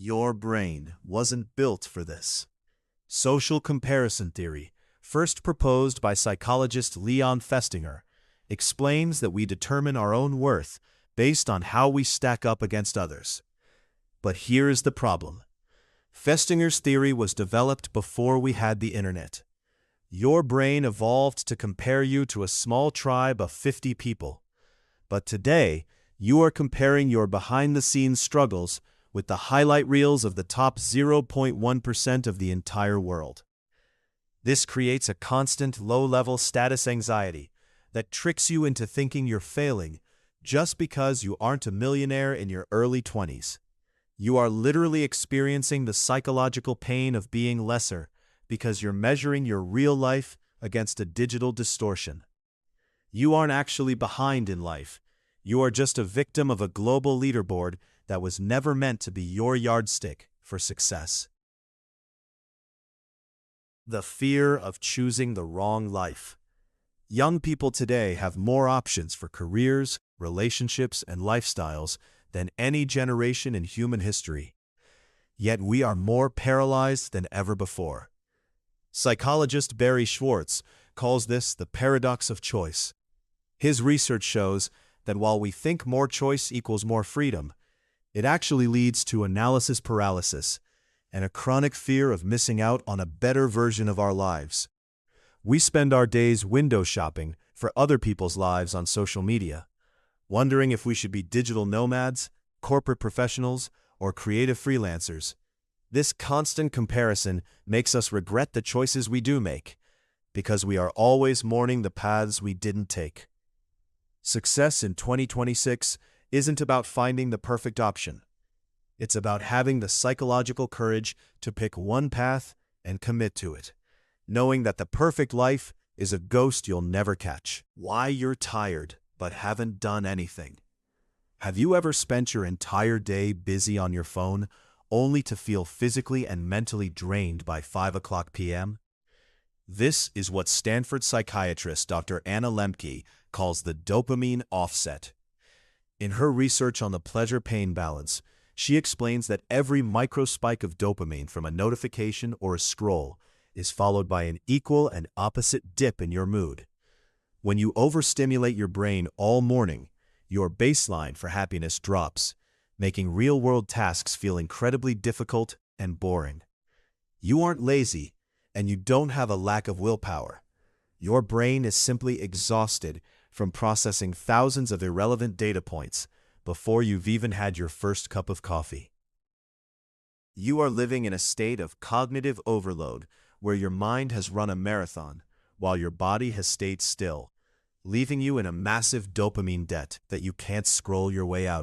Your brain wasn't built for this. Social comparison theory, first proposed by psychologist Leon Festinger, explains that we determine our own worth based on how we stack up against others. But here is the problem. Festinger's theory was developed before we had the internet. Your brain evolved to compare you to a small tribe of 50 people. But today, you are comparing your behind-the-scenes struggles with the highlight reels of the top 0.1% of the entire world. This creates a constant low-level status anxiety that tricks you into thinking you're failing just because you aren't a millionaire in your early 20s. You are literally experiencing the psychological pain of being lesser because you're measuring your real life against a digital distortion. You aren't actually behind in life. You are just a victim of a global leaderboard that was never meant to be your yardstick for success. The fear of choosing the wrong life. Young people today have more options for careers, relationships, and lifestyles than any generation in human history. Yet we are more paralyzed than ever before. Psychologist Barry Schwartz calls this the paradox of choice. His research shows that while we think more choice equals more freedom, it actually leads to analysis paralysis and a chronic fear of missing out on a better version of our lives. We spend our days window shopping for other people's lives on social media, wondering if we should be digital nomads, corporate professionals, or creative freelancers. This constant comparison makes us regret the choices we do make, because we are always mourning the paths we didn't take. Success in 2026 isn't about finding the perfect option. It's about having the psychological courage to pick one path and commit to it, knowing that the perfect life is a ghost you'll never catch. Why you're tired but haven't done anything. Have you ever spent your entire day busy on your phone only to feel physically and mentally drained by 5 p.m.? This is what Stanford psychiatrist Dr. Anna Lembke calls the dopamine offset. In her research on the pleasure-pain balance, she explains that every microspike of dopamine from a notification or a scroll is followed by an equal and opposite dip in your mood. When you overstimulate your brain all morning, your baseline for happiness drops, making real-world tasks feel incredibly difficult and boring. You aren't lazy, and you don't have a lack of willpower. Your brain is simply exhausted from processing thousands of irrelevant data points before you've even had your first cup of coffee. You are living in a state of cognitive overload where your mind has run a marathon while your body has stayed still, leaving you in a massive dopamine debt that you can't scroll your way out